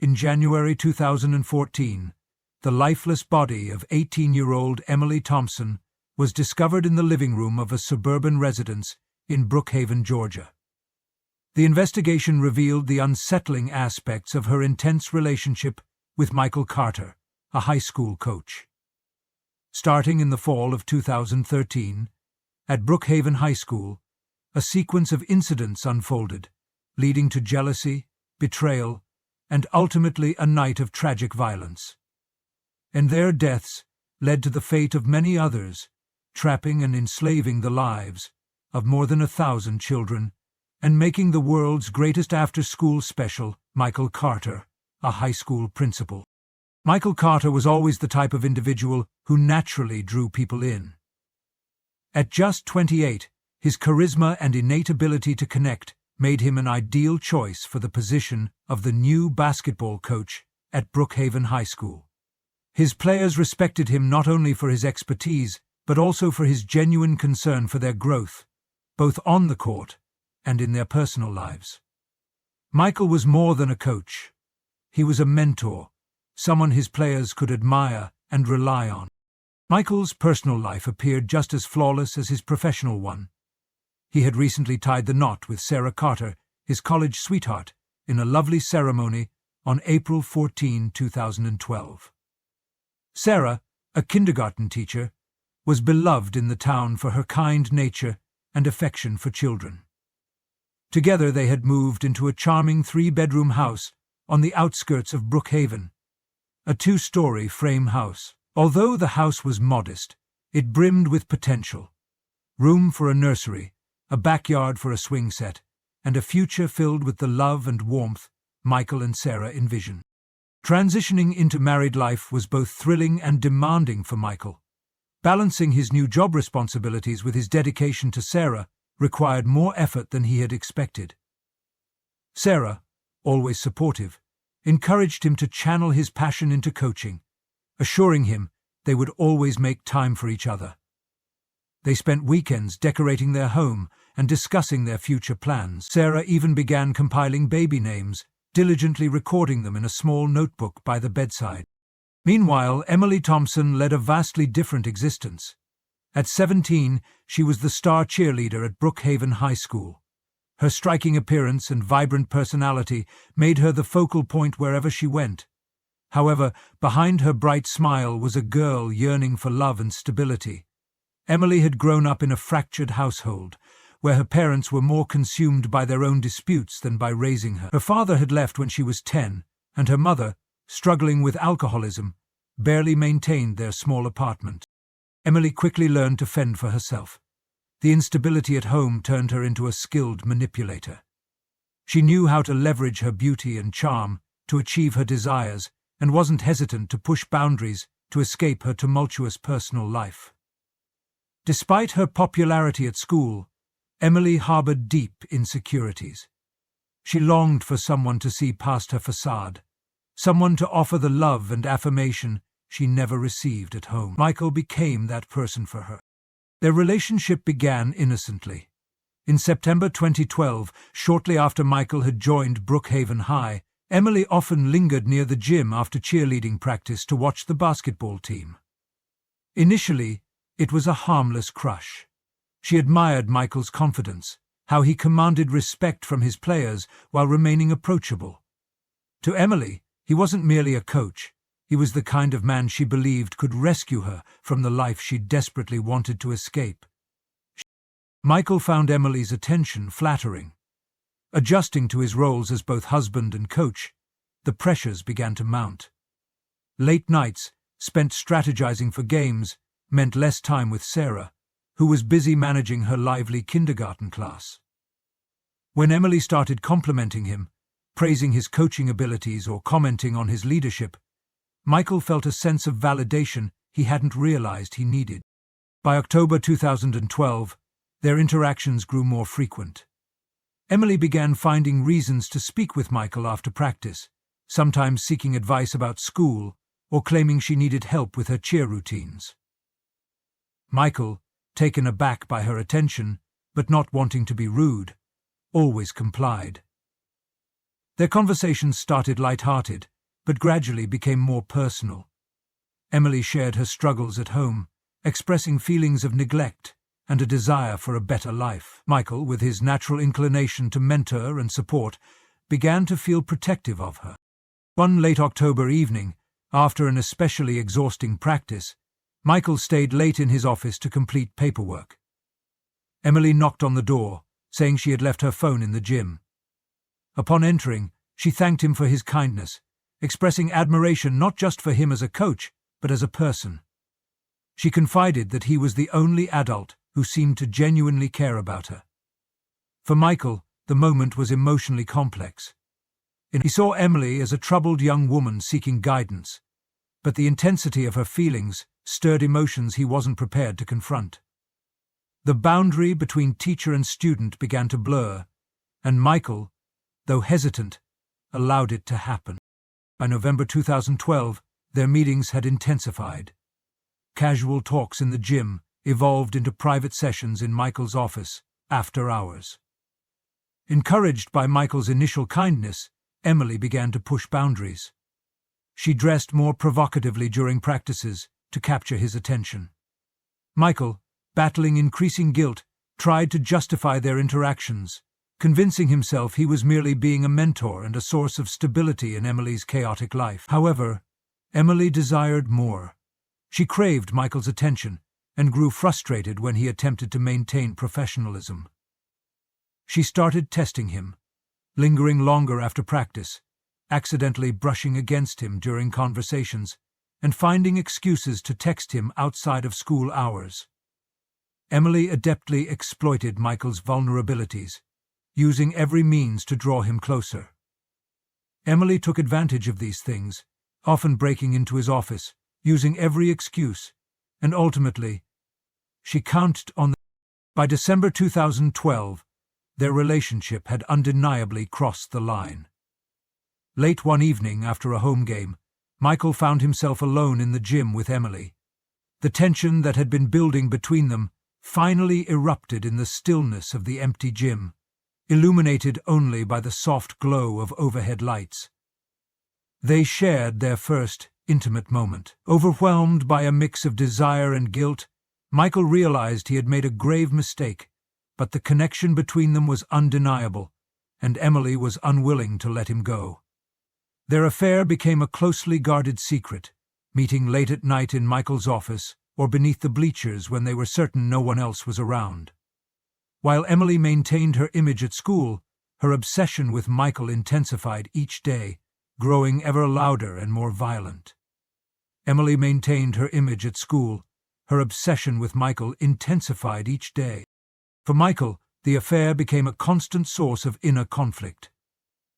In January 2014, the lifeless body of 18-year-old Emily Thompson was discovered in the living room of a suburban residence in Brookhaven, Georgia. The investigation revealed the unsettling aspects of her intense relationship with Michael Carter, a high school coach. Starting in the fall of 2013, at Brookhaven High School, a sequence of incidents unfolded, leading to jealousy, betrayal, and ultimately a night of tragic violence. And their deaths led to the fate of many others, trapping and enslaving the lives of more than 1,000 children, and making the world's greatest after-school special, Michael Carter, a high school principal. Michael Carter was always the type of individual who naturally drew people in. At just 28, his charisma and innate ability to connect made him an ideal choice for the position of the new basketball coach at Brookhaven High School. His players respected him not only for his expertise, but also for his genuine concern for their growth, both on the court and in their personal lives. Michael was more than a coach. He was a mentor, someone his players could admire and rely on. Michael's personal life appeared just as flawless as his professional one. He had recently tied the knot with Sarah Carter, his college sweetheart, in a lovely ceremony on April 14, 2012. Sarah, a kindergarten teacher, was beloved in the town for her kind nature and affection for children. Together they had moved into a charming 3-bedroom house on the outskirts of Brookhaven, a 2-story frame house. Although the house was modest, it brimmed with potential. Room for a nursery, a backyard for a swing set, and a future filled with the love and warmth Michael and Sarah envisioned. Transitioning into married life was both thrilling and demanding for Michael. Balancing his new job responsibilities with his dedication to Sarah required more effort than he had expected. Sarah, always supportive, encouraged him to channel his passion into coaching, assuring him they would always make time for each other. They spent weekends decorating their home and discussing their future plans. Sarah even began compiling baby names, diligently recording them in a small notebook by the bedside. Meanwhile, Emily Thompson led a vastly different existence. At 17, she was the star cheerleader at Brookhaven High School. Her striking appearance and vibrant personality made her the focal point wherever she went. However, behind her bright smile was a girl yearning for love and stability. Emily had grown up in a fractured household, where her parents were more consumed by their own disputes than by raising her. Her father had left when she was 10, and her mother, struggling with alcoholism, barely maintained their small apartment. Emily quickly learned to fend for herself. The instability at home turned her into a skilled manipulator. She knew how to leverage her beauty and charm to achieve her desires, and wasn't hesitant to push boundaries to escape her tumultuous personal life. Despite her popularity at school, Emily harbored deep insecurities. She longed for someone to see past her facade, someone to offer the love and affirmation she never received at home. Michael became that person for her. Their relationship began innocently. In September 2012, shortly after Michael had joined Brookhaven High, Emily often lingered near the gym after cheerleading practice to watch the basketball team. Initially, it was a harmless crush. She admired Michael's confidence, how he commanded respect from his players while remaining approachable. To Emily, he wasn't merely a coach. He was the kind of man she believed could rescue her from the life she desperately wanted to escape. Michael found Emily's attention flattering. Adjusting to his roles as both husband and coach, the pressures began to mount. Late nights, spent strategizing for games, meant less time with Sarah, who was busy managing her lively kindergarten class. When Emily started complimenting him, praising his coaching abilities or commenting on his leadership, Michael felt a sense of validation he hadn't realized he needed. By October 2012, their interactions grew more frequent. Emily began finding reasons to speak with Michael after practice, sometimes seeking advice about school or claiming she needed help with her cheer routines. Michael, taken aback by her attention, but not wanting to be rude, always complied. Their conversations started light-hearted, but gradually became more personal. Emily shared her struggles at home, expressing feelings of neglect and a desire for a better life. Michael, with his natural inclination to mentor and support, began to feel protective of her. One late October evening, after an especially exhausting practice, Michael stayed late in his office to complete paperwork. Emily knocked on the door, saying she had left her phone in the gym. Upon entering, she thanked him for his kindness, expressing admiration not just for him as a coach, but as a person. She confided that he was the only adult who seemed to genuinely care about her. For Michael, the moment was emotionally complex. He saw Emily as a troubled young woman seeking guidance, but the intensity of her feelings stirred emotions he wasn't prepared to confront. The boundary between teacher and student began to blur, and Michael, though hesitant, allowed it to happen. By November 2012, their meetings had intensified. Casual talks in the gym evolved into private sessions in Michael's office after hours. Encouraged by Michael's initial kindness, Emily began to push boundaries. She dressed more provocatively during practices to capture his attention. Michael, battling increasing guilt, tried to justify their interactions, convincing himself he was merely being a mentor and a source of stability in Emily's chaotic life. However, Emily desired more. She craved Michael's attention and grew frustrated when he attempted to maintain professionalism. She started testing him, lingering longer after practice, accidentally brushing against him during conversations, and finding excuses to text him outside of school hours. Emily adeptly exploited Michael's vulnerabilities, using every means to draw him closer. Emily took advantage of these things, often breaking into his office, using every excuse, and ultimately, she counted on them. By December 2012, their relationship had undeniably crossed the line. Late one evening after a home game, Michael found himself alone in the gym with Emily. The tension that had been building between them finally erupted in the stillness of the empty gym, illuminated only by the soft glow of overhead lights. They shared their first intimate moment. Overwhelmed by a mix of desire and guilt, Michael realized he had made a grave mistake, but the connection between them was undeniable, and Emily was unwilling to let him go. Their affair became a closely guarded secret, meeting late at night in Michael's office or beneath the bleachers when they were certain no one else was around. While Emily maintained her image at school, her obsession with Michael intensified each day, growing ever louder and more violent. Emily maintained her image at school. Her obsession with Michael intensified each day. For Michael, the affair became a constant source of inner conflict.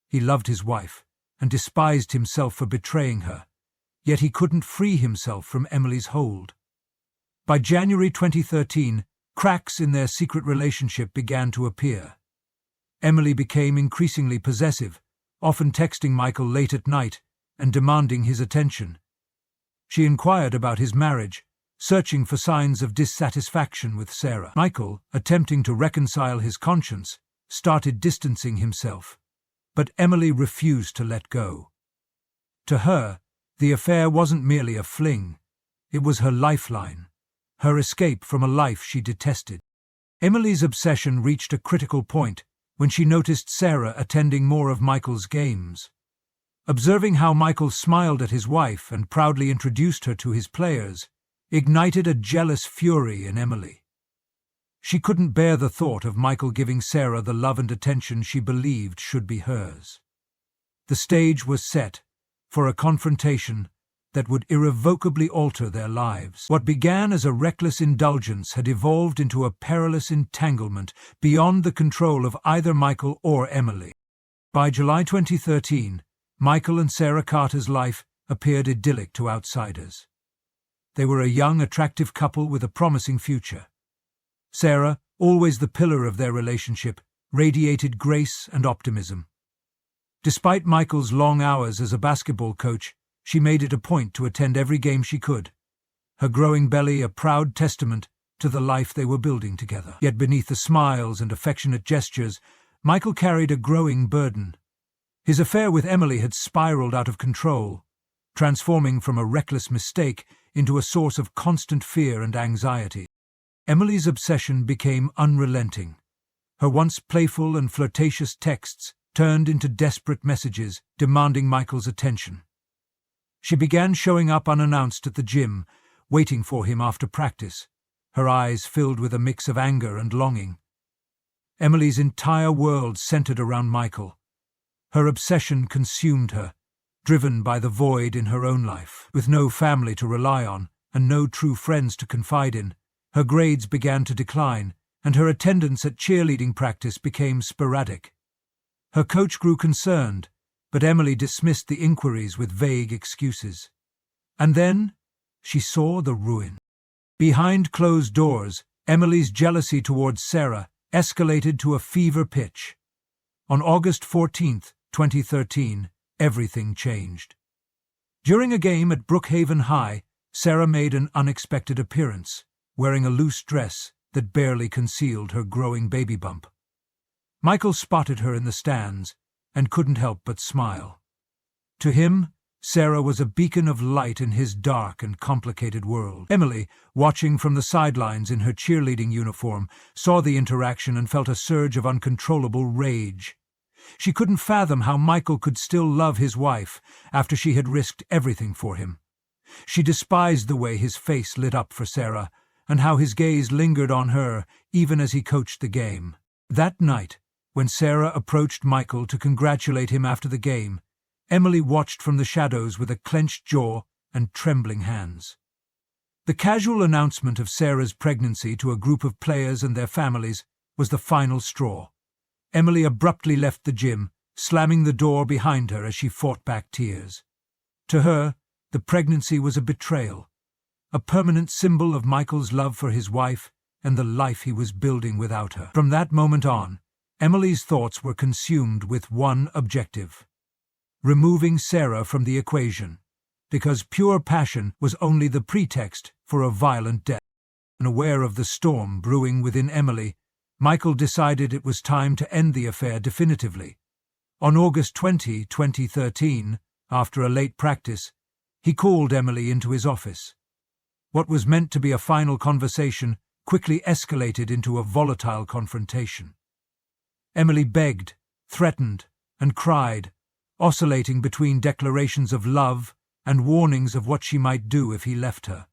He loved his wife and despised himself for betraying her, yet he couldn't free himself from Emily's hold. By January 2013, cracks in their secret relationship began to appear. Emily became increasingly possessive, often texting Michael late at night and demanding his attention. She inquired about his marriage, searching for signs of dissatisfaction with Sarah. Michael, attempting to reconcile his conscience, started distancing himself, but Emily refused to let go. To her, the affair wasn't merely a fling, it was her lifeline, her escape from a life she detested. Emily's obsession reached a critical point when she noticed Sarah attending more of Michael's games. Observing how Michael smiled at his wife and proudly introduced her to his players ignited a jealous fury in Emily. She couldn't bear the thought of Michael giving Sarah the love and attention she believed should be hers. The stage was set for a confrontation that would irrevocably alter their lives. What began as a reckless indulgence had evolved into a perilous entanglement beyond the control of either Michael or Emily. By July 2013, Michael and Sarah Carter's life appeared idyllic to outsiders. They were a young, attractive couple with a promising future. Sarah, always the pillar of their relationship, radiated grace and optimism. Despite Michael's long hours as a basketball coach, she made it a point to attend every game she could, her growing belly a proud testament to the life they were building together. Yet beneath the smiles and affectionate gestures, Michael carried a growing burden. His affair with Emily had spiraled out of control, transforming from a reckless mistake into a source of constant fear and anxiety. Emily's obsession became unrelenting. Her once playful and flirtatious texts turned into desperate messages demanding Michael's attention. She began showing up unannounced at the gym, waiting for him after practice, her eyes filled with a mix of anger and longing. Emily's entire world centered around Michael. Her obsession consumed her, driven by the void in her own life. With no family to rely on and no true friends to confide in, her grades began to decline, and her attendance at cheerleading practice became sporadic. Her coach grew concerned, but Emily dismissed the inquiries with vague excuses. And then she saw the ruin. Behind closed doors, Emily's jealousy towards Sarah escalated to a fever pitch. On August 14, 2013, everything changed. During a game at Brookhaven High, Sarah made an unexpected appearance, wearing a loose dress that barely concealed her growing baby bump. Michael spotted her in the stands and couldn't help but smile. To him, Sarah was a beacon of light in his dark and complicated world. Emily, watching from the sidelines in her cheerleading uniform, saw the interaction and felt a surge of uncontrollable rage. She couldn't fathom how Michael could still love his wife after she had risked everything for him. She despised the way his face lit up for Sarah, and how his gaze lingered on her even as he coached the game. That night, when Sarah approached Michael to congratulate him after the game, Emily watched from the shadows with a clenched jaw and trembling hands. The casual announcement of Sarah's pregnancy to a group of players and their families was the final straw. Emily abruptly left the gym, slamming the door behind her as she fought back tears. To her, the pregnancy was a betrayal, a permanent symbol of Michael's love for his wife and the life he was building without her. From that moment on, Emily's thoughts were consumed with one objective: removing Sarah from the equation, because pure passion was only the pretext for a violent death. Unaware of the storm brewing within Emily, Michael decided it was time to end the affair definitively. On August 20, 2013, after a late practice, he called Emily into his office. What was meant to be a final conversation quickly escalated into a volatile confrontation. Emily begged, threatened, and cried, oscillating between declarations of love and warnings of what she might do if he left her.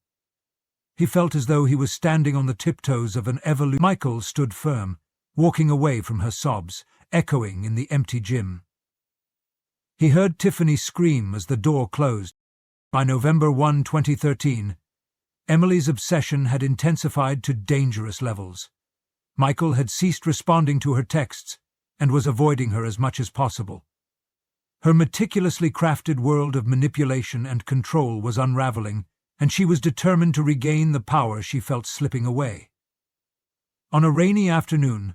He felt as though he was standing on the tiptoes of an evolution. Michael stood firm, walking away from her sobs, echoing in the empty gym. He heard Tiffany scream as the door closed. By November 1, 2013, Emily's obsession had intensified to dangerous levels. Michael had ceased responding to her texts and was avoiding her as much as possible. Her meticulously crafted world of manipulation and control was unraveling, and she was determined to regain the power she felt slipping away. On a rainy afternoon,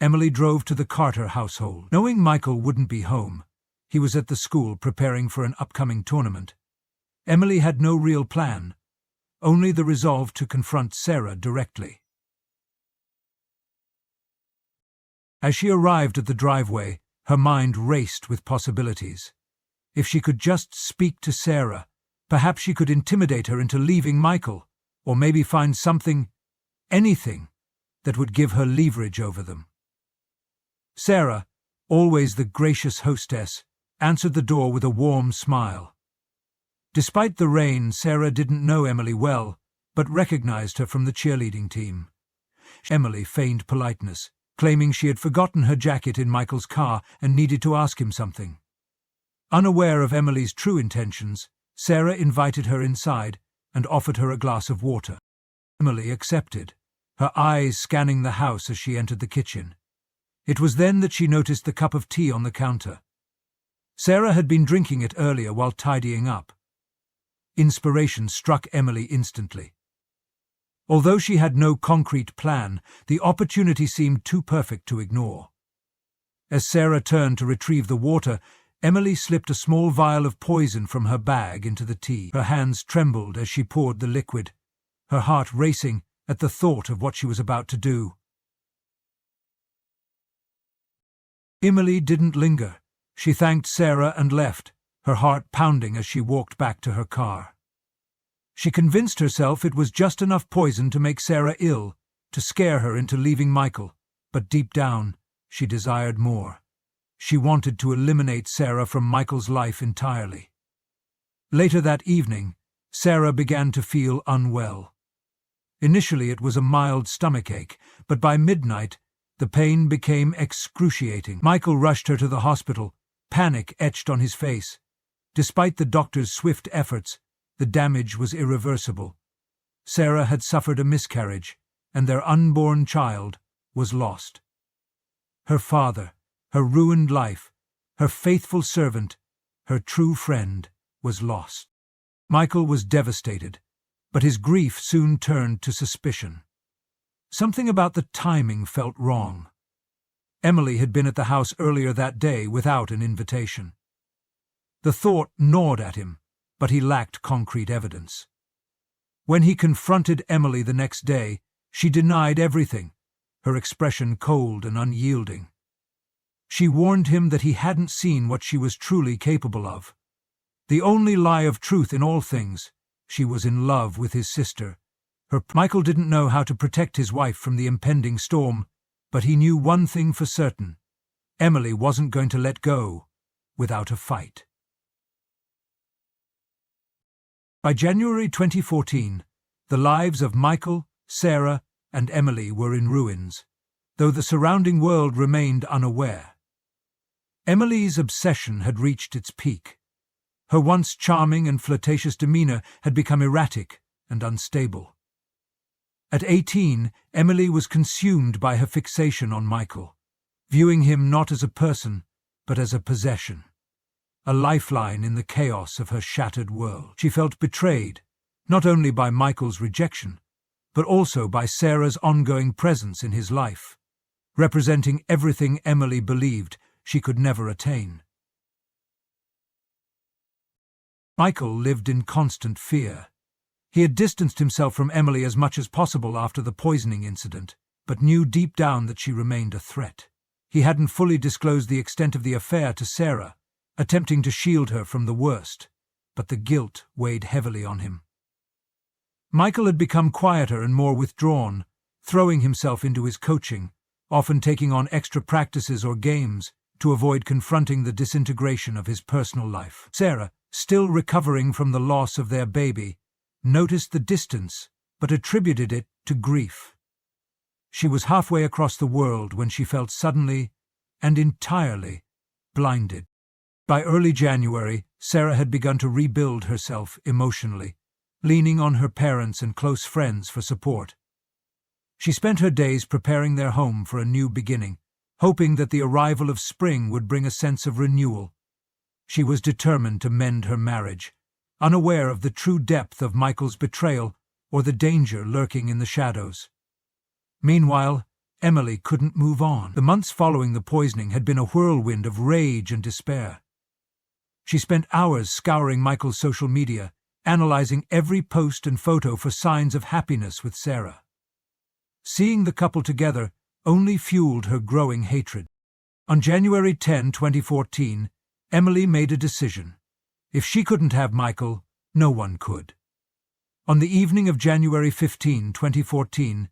Emily drove to the Carter household. Knowing Michael wouldn't be home, he was at the school preparing for an upcoming tournament. Emily had no real plan, only the resolve to confront Sarah directly. As she arrived at the driveway, her mind raced with possibilities. If she could just speak to Sarah, perhaps she could intimidate her into leaving Michael, or maybe find anything, that would give her leverage over them. Sarah, always the gracious hostess, answered the door with a warm smile. Despite the rain, Sarah didn't know Emily well, but recognized her from the cheerleading team. Emily feigned politeness, claiming she had forgotten her jacket in Michael's car and needed to ask him something. Unaware of Emily's true intentions, Sarah invited her inside and offered her a glass of water. Emily accepted, her eyes scanning the house as she entered the kitchen. It was then that she noticed the cup of tea on the counter. Sarah had been drinking it earlier while tidying up. Inspiration struck Emily instantly. Although she had no concrete plan, the opportunity seemed too perfect to ignore. As Sarah turned to retrieve the water, Emily slipped a small vial of poison from her bag into the tea. Her hands trembled as she poured the liquid, her heart racing at the thought of what she was about to do. Emily didn't linger. She thanked Sarah and left, her heart pounding as she walked back to her car. She convinced herself it was just enough poison to make Sarah ill, to scare her into leaving Michael, but deep down, she desired more. She wanted to eliminate Sarah from Michael's life entirely. Later that evening, Sarah began to feel unwell. Initially it was a mild stomachache, but by midnight, the pain became excruciating. Michael rushed her to the hospital, panic etched on his face. Despite the doctor's swift efforts, the damage was irreversible. Sarah had suffered a miscarriage, and their unborn child was lost. Her father, her ruined life, her faithful servant, her true friend, was lost. Michael was devastated, but his grief soon turned to suspicion. Something about the timing felt wrong. Emily had been at the house earlier that day without an invitation. The thought gnawed at him, but he lacked concrete evidence. When he confronted Emily the next day, she denied everything, her expression cold and unyielding. She warned him that he hadn't seen what she was truly capable of. The only lie of truth in all things, she was in love with his sister. Michael didn't know how to protect his wife from the impending storm, but he knew one thing for certain. Emily wasn't going to let go without a fight. By January 2014, the lives of Michael, Sarah, and Emily were in ruins, though the surrounding world remained unaware. Emily's obsession had reached its peak. Her once charming and flirtatious demeanor had become erratic and unstable. At 18, Emily was consumed by her fixation on Michael, viewing him not as a person, but as a possession, a lifeline in the chaos of her shattered world. She felt betrayed, not only by Michael's rejection, but also by Sarah's ongoing presence in his life, representing everything Emily believed she could never attain. Michael lived in constant fear. He had distanced himself from Emily as much as possible after the poisoning incident, but knew deep down that she remained a threat. He hadn't fully disclosed the extent of the affair to Sarah, attempting to shield her from the worst, but the guilt weighed heavily on him. Michael had become quieter and more withdrawn, throwing himself into his coaching, often taking on extra practices or games to avoid confronting the disintegration of his personal life. Sarah, still recovering from the loss of their baby, noticed the distance, but attributed it to grief. She was halfway across the world when she felt suddenly and entirely blinded. By early January, Sarah had begun to rebuild herself emotionally, leaning on her parents and close friends for support. She spent her days preparing their home for a new beginning, hoping that the arrival of spring would bring a sense of renewal. She was determined to mend her marriage, unaware of the true depth of Michael's betrayal or the danger lurking in the shadows. Meanwhile, Emily couldn't move on. The months following the poisoning had been a whirlwind of rage and despair. She spent hours scouring Michael's social media, analyzing every post and photo for signs of happiness with Sarah. Seeing the couple together only fueled her growing hatred. On January 10, 2014, Emily made a decision. If she couldn't have Michael, no one could. On the evening of January 15, 2014,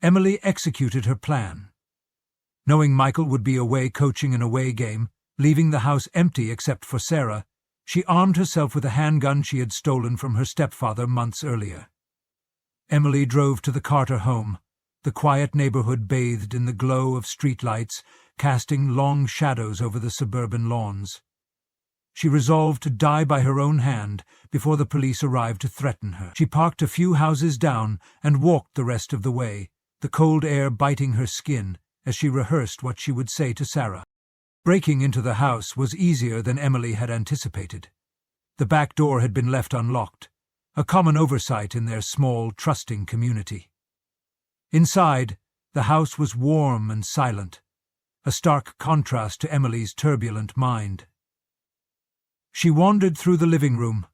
Emily executed her plan. Knowing Michael would be away coaching an away game, leaving the house empty except for Sarah, she armed herself with a handgun she had stolen from her stepfather months earlier. Emily drove to the Carter home, the quiet neighborhood bathed in the glow of streetlights, casting long shadows over the suburban lawns. She resolved to die by her own hand before the police arrived to threaten her. She parked a few houses down and walked the rest of the way, the cold air biting her skin as she rehearsed what she would say to Sarah. Breaking into the house was easier than Emily had anticipated. The back door had been left unlocked, a common oversight in their small, trusting community. Inside, the house was warm and silent, a stark contrast to Emily's turbulent mind. She wandered through the living room,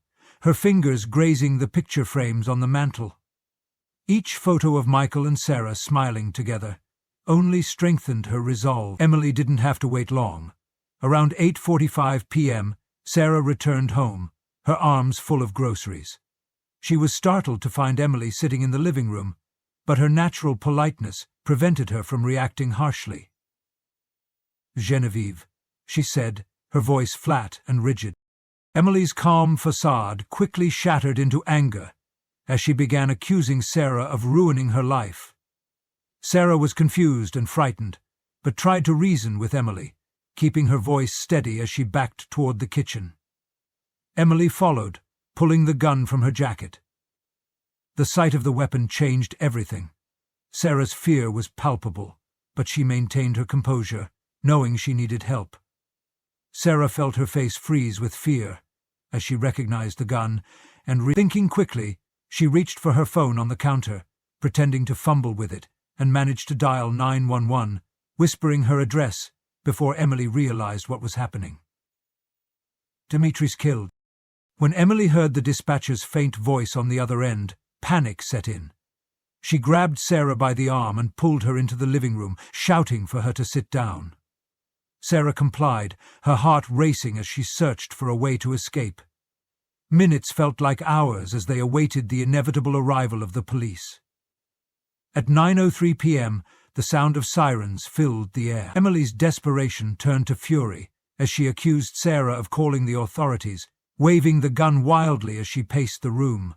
her fingers grazing the picture frames on the mantel. Each photo of Michael and Sarah smiling together only strengthened her resolve. Emily didn't have to wait long. Around 8:45 p.m., Sarah returned home, her arms full of groceries. She was startled to find Emily sitting in the living room, but her natural politeness prevented her from reacting harshly. "Genevieve," she said, her voice flat and rigid. Emily's calm facade quickly shattered into anger as she began accusing Sarah of ruining her life. Sarah was confused and frightened, but tried to reason with Emily, keeping her voice steady as she backed toward the kitchen. Emily followed, pulling the gun from her jacket. The sight of the weapon changed everything. Sarah's fear was palpable, but she maintained her composure, knowing she needed help. Sarah felt her face freeze with fear as she recognized the gun, and thinking quickly, she reached for her phone on the counter, pretending to fumble with it, and managed to dial 911, whispering her address before Emily realized what was happening. "Dimitri's killed." When Emily heard the dispatcher's faint voice on the other end, panic set in. She grabbed Sarah by the arm and pulled her into the living room, shouting for her to sit down. Sarah complied, her heart racing as she searched for a way to escape. Minutes felt like hours as they awaited the inevitable arrival of the police. At 9:03 p.m., the sound of sirens filled the air. Emily's desperation turned to fury as she accused Sarah of calling the authorities, waving the gun wildly as she paced the room,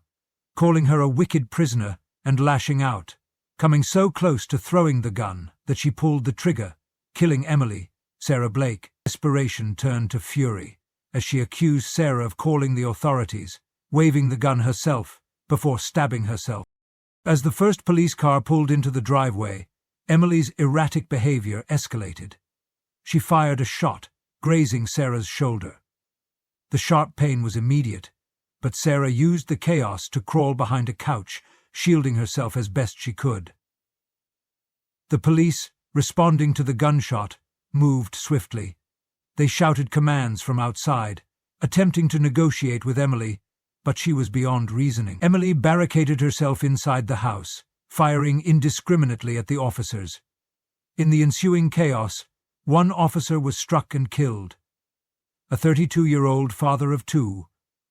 calling her a wicked prisoner and lashing out, coming so close to throwing the gun that she pulled the trigger, killing Emily, Sarah Blake. Desperation turned to fury as she accused Sarah of calling the authorities, waving the gun herself before stabbing herself. As the first police car pulled into the driveway, Emily's erratic behavior escalated. She fired a shot, grazing Sarah's shoulder. The sharp pain was immediate, but Sarah used the chaos to crawl behind a couch, shielding herself as best she could. The police, responding to the gunshot, moved swiftly. They shouted commands from outside, attempting to negotiate with Emily, but she was beyond reasoning. Emily barricaded herself inside the house, firing indiscriminately at the officers. In the ensuing chaos, one officer was struck and killed, a 32-year-old father of two,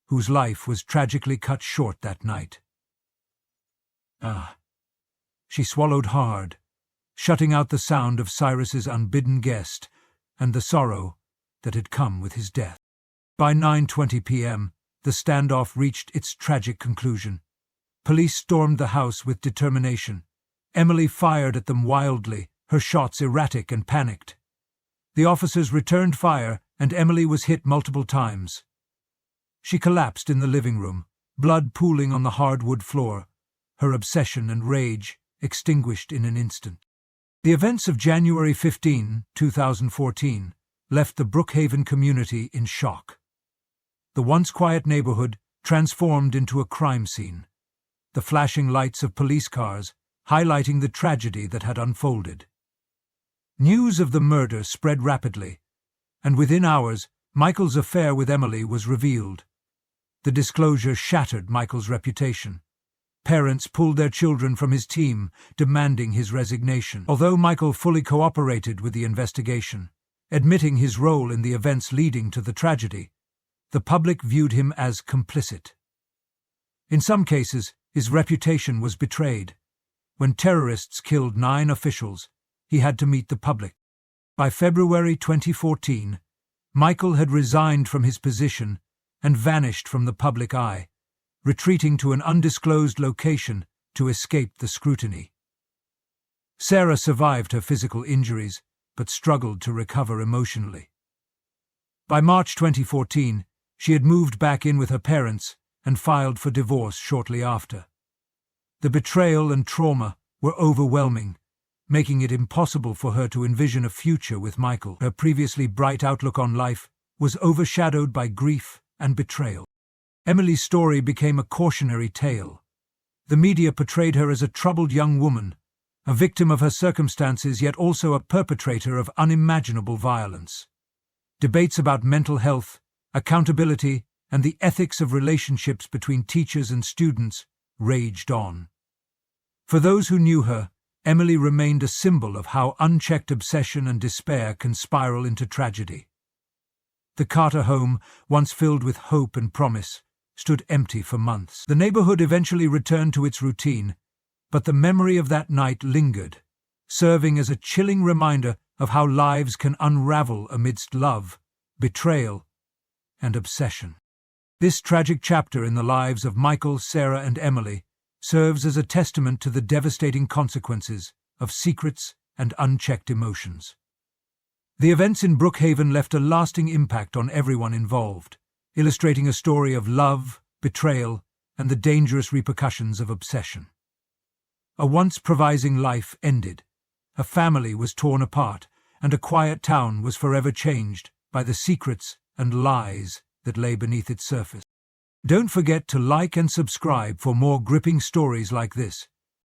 whose life was tragically cut short that night. She swallowed hard, shutting out the sound of Cyrus's unbidden guest and the sorrow that had come with his death. By 9:20 p.m., the standoff reached its tragic conclusion. Police stormed the house with determination. Emily fired at them wildly, her shots erratic and panicked. The officers returned fire, and Emily was hit multiple times. She collapsed in the living room, blood pooling on the hardwood floor, her obsession and rage extinguished in an instant. The events of January 15, 2014, left the Brookhaven community in shock. The once quiet neighborhood transformed into a crime scene, the flashing lights of police cars highlighting the tragedy that had unfolded. News of the murder spread rapidly, and within hours, Michael's affair with Emily was revealed. The disclosure shattered Michael's reputation. Parents pulled their children from his team, demanding his resignation. Although Michael fully cooperated with the investigation, admitting his role in the events leading to the tragedy, the public viewed him as complicit. In some cases, his reputation was betrayed. When terrorists killed 9 officials, he had to meet the public. By February 2014, Michael had resigned from his position and vanished from the public eye, retreating to an undisclosed location to escape the scrutiny. Sarah survived her physical injuries, but struggled to recover emotionally. By March 2014, she had moved back in with her parents and filed for divorce shortly after. The betrayal and trauma were overwhelming, making it impossible for her to envision a future with Michael. Her previously bright outlook on life was overshadowed by grief and betrayal. Emily's story became a cautionary tale. The media portrayed her as a troubled young woman, a victim of her circumstances yet also a perpetrator of unimaginable violence. Debates about mental health, accountability, and the ethics of relationships between teachers and students raged on. For those who knew her, Emily remained a symbol of how unchecked obsession and despair can spiral into tragedy. The Carter home, once filled with hope and promise, stood empty for months. The neighborhood eventually returned to its routine, but the memory of that night lingered, serving as a chilling reminder of how lives can unravel amidst love, betrayal, and obsession. This tragic chapter in the lives of Michael, Sarah, and Emily serves as a testament to the devastating consequences of secrets and unchecked emotions. The events in Brookhaven left a lasting impact on everyone involved, illustrating a story of love, betrayal, and the dangerous repercussions of obsession. A once promising life ended, a family was torn apart, and a quiet town was forever changed by the secrets and lies that lay beneath its surface. Don't forget to like and subscribe for more gripping stories like this.